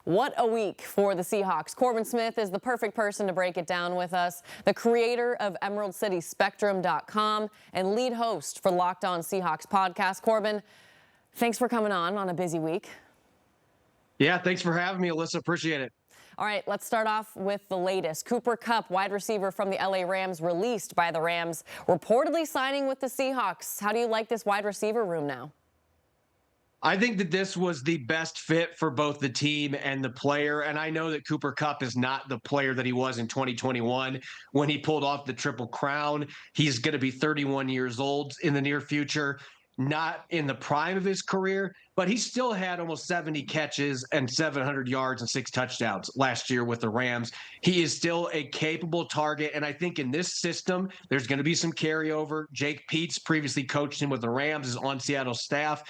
What a week for the Seahawks. Corbin Smith is the perfect person to break it down with us, the creator of EmeraldCitySpectrum.com and lead host for Locked On Seahawks podcast. Corbin, thanks for coming on a busy week. Yeah, thanks for having me, Alyssa. Appreciate it. All right, let's start off with the latest. Cooper Kupp, wide receiver from the LA Rams, released by the Rams, reportedly signing with the Seahawks. How do you like this wide receiver room now? I think that this was the best fit for both the team and the player. And I know that Cooper Kupp is not the player that he was in 2021 when he pulled off the Triple Crown. He's going to be 31 years old in the near future, not in the prime of his career, but he still had almost 70 catches and 700 yards and 6 touchdowns last year with the Rams. He is still a capable target. And I think in this system, there's going to be some carryover. Jake Peetz previously coached him with the Rams, is on Seattle's staff.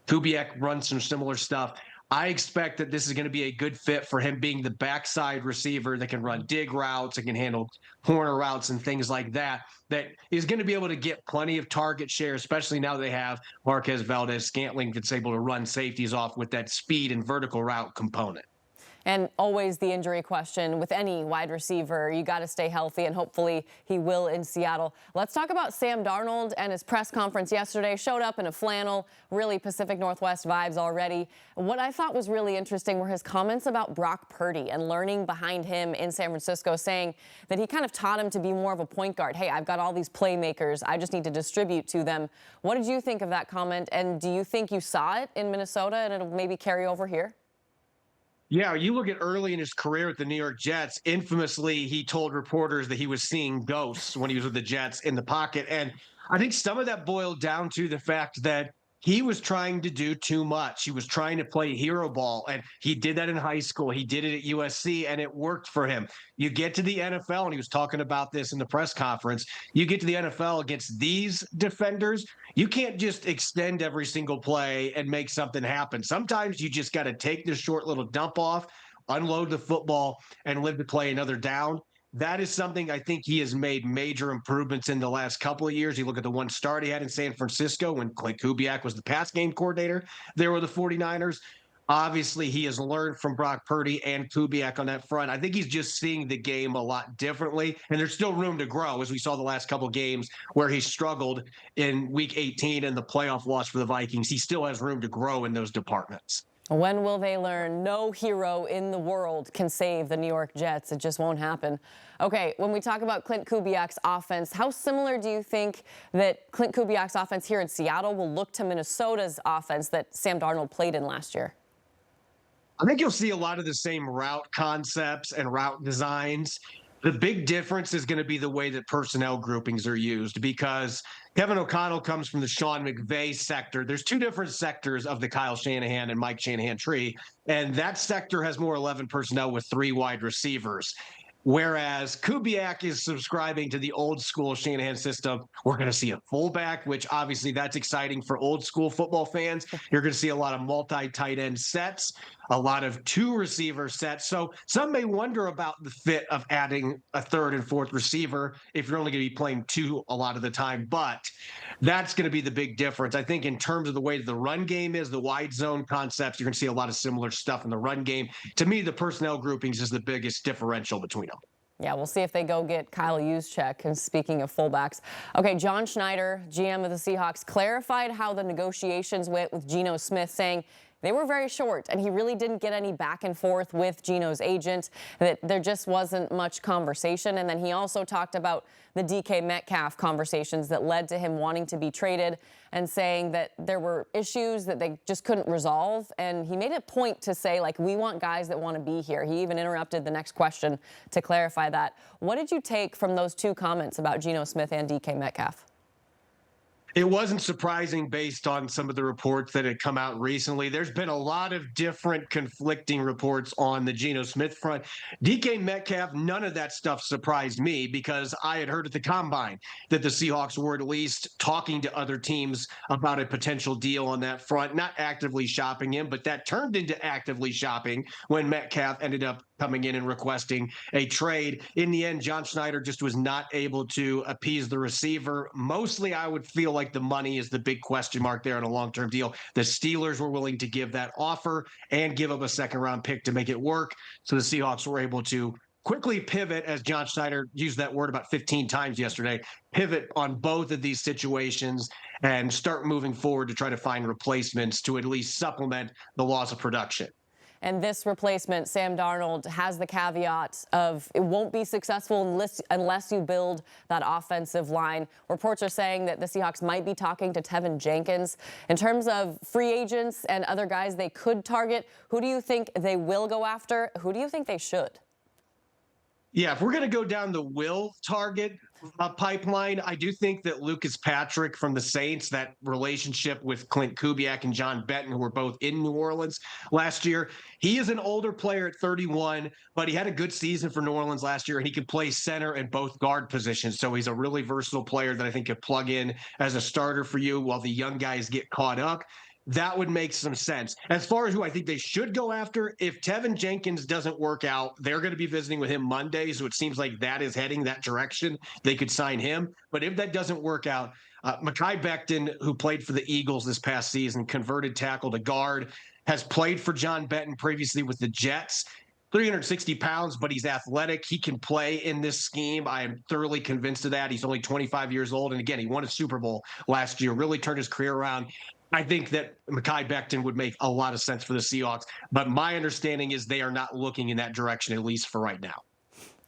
Kubiak runs some similar stuff. I expect that this is going to be a good fit for him being the backside receiver that can run dig routes and can handle corner routes and things like that, that is going to be able to get plenty of target share, especially now they have Marquez Valdez-Scantling that's able to run safeties off with that speed and vertical route component. And always the injury question with any wide receiver. You got to stay healthy, and hopefully he will in Seattle. Let's talk about Sam Darnold and his press conference yesterday. Showed up in a flannel, really Pacific Northwest vibes already. What I thought was really interesting were his comments about Brock Purdy and learning behind him in San Francisco, saying that he kind of taught him to be more of a point guard. Hey, I've got all these playmakers. I just need to distribute to them. What did you think of that comment? And do you think you saw it in Minnesota and it'll maybe carry over here? Yeah, you look at early in his career at the New York Jets, infamously, he told reporters that he was seeing ghosts when he was with the Jets in the pocket. And I think some of that boiled down to the fact that he was trying to do too much. He was trying to play hero ball, and he did that in high school. He did it at USC, and it worked for him. You get to the NFL, and he was talking about this in the press conference. You get to the NFL against these defenders, you can't just extend every single play and make something happen. Sometimes you just got to take this short little dump off, unload the football, and live to play another down. That is something I think he has made major improvements in the last couple of years. You look at the one start he had in San Francisco when Clint Kubiak was the pass game coordinator there with the 49ers. Obviously, he has learned from Brock Purdy and Kubiak on that front. I think he's just seeing the game a lot differently, and there's still room to grow, as we saw the last couple of games where he struggled in Week 18 and the playoff loss for the Vikings. He still has room to grow in those departments. When will they learn no hero in the world can save the New York Jets? It just won't happen. Okay, when we talk about Clint Kubiak's offense, how similar do you think that Clint Kubiak's offense here in Seattle will look to Minnesota's offense that Sam Darnold played in last year? I think you'll see a lot of the same route concepts and route designs. The big difference is going to be the way that personnel groupings are used, because Kevin O'Connell comes from the Sean McVay sector. There's two different sectors of the Kyle Shanahan and Mike Shanahan tree, and that sector has more 11 personnel with 3 wide receivers. Whereas Kubiak is subscribing to the old school Shanahan system. We're going to see a fullback, which obviously that's exciting for old school football fans. You're going to see a lot of multi-tight end sets, a lot of 2 receiver sets. So some may wonder about the fit of adding a 3rd and 4th receiver if you're only going to be playing 2 a lot of the time. But that's going to be the big difference. I think in terms of the way the run game is, the wide zone concepts, you're going to see a lot of similar stuff in the run game. To me, the personnel groupings is the biggest differential between them. Yeah, we'll see if they go get Kyle Juszczyk. And speaking of fullbacks, okay, John Schneider, GM of the Seahawks, clarified how the negotiations went with Geno Smith, saying they were very short, and he really didn't get any back and forth with Geno's agent, that there just wasn't much conversation. And then he also talked about the DK Metcalf conversations that led to him wanting to be traded, and saying that there were issues that they just couldn't resolve. And he made a point to say, like, we want guys that want to be here. He even interrupted the next question to clarify that. What did you take from those 2 comments about Geno Smith and DK Metcalf? It wasn't surprising based on some of the reports that had come out recently. There's been a lot of different conflicting reports on the Geno Smith front. DK Metcalf, none of that stuff surprised me, because I had heard at the Combine that the Seahawks were at least talking to other teams about a potential deal on that front, not actively shopping him, but that turned into actively shopping when Metcalf ended up coming in and requesting a trade. In the end, John Schneider just was not able to appease the receiver. Mostly, I would feel like the money is the big question mark there on a long-term deal. The Steelers were willing to give that offer and give up a second-round pick to make it work. So the Seahawks were able to quickly pivot, as John Schneider used that word about 15 times yesterday, pivot on both of these situations and start moving forward to try to find replacements to at least supplement the loss of production. And this replacement, Sam Darnold, has the caveat of it won't be successful unless you build that offensive line. Reports are saying that the Seahawks might be talking to Tevin Jenkins. In terms of free agents and other guys they could target, who do you think they will go after? Who do you think they should? Yeah, if we're going to go down the will target pipeline, I do think that Lucas Patrick from the Saints, that relationship with Clint Kubiak and John Benton, who were both in New Orleans last year, he is an older player at 31, but he had a good season for New Orleans last year, and he could play center and both guard positions. So he's a really versatile player that I think could plug in as a starter for you while the young guys get caught up. That would make some sense. As far as who I think they should go after, if Tevin Jenkins doesn't work out, they're going to be visiting with him Monday, so it seems like that is heading that direction. They could sign him. But if that doesn't work out, Mekhi Becton, who played for the Eagles this past season, converted tackle to guard, has played for John Benton previously with the Jets. 360 pounds, but he's athletic. He can play in this scheme. I am thoroughly convinced of that. He's only 25 years old. And again, he won a Super Bowl last year, really turned his career around. I think that Mekhi Becton would make a lot of sense for the Seahawks, but my understanding is they are not looking in that direction, at least for right now.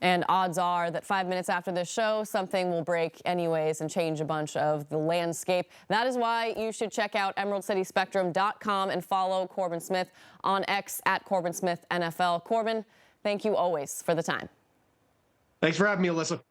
And odds are that 5 minutes after this show, something will break anyways and change a bunch of the landscape. That is why you should check out EmeraldCitySpectrum.com and follow Corbin Smith on X at Corbin Smith NFL. Corbin, thank you always for the time. Thanks for having me, Alyssa.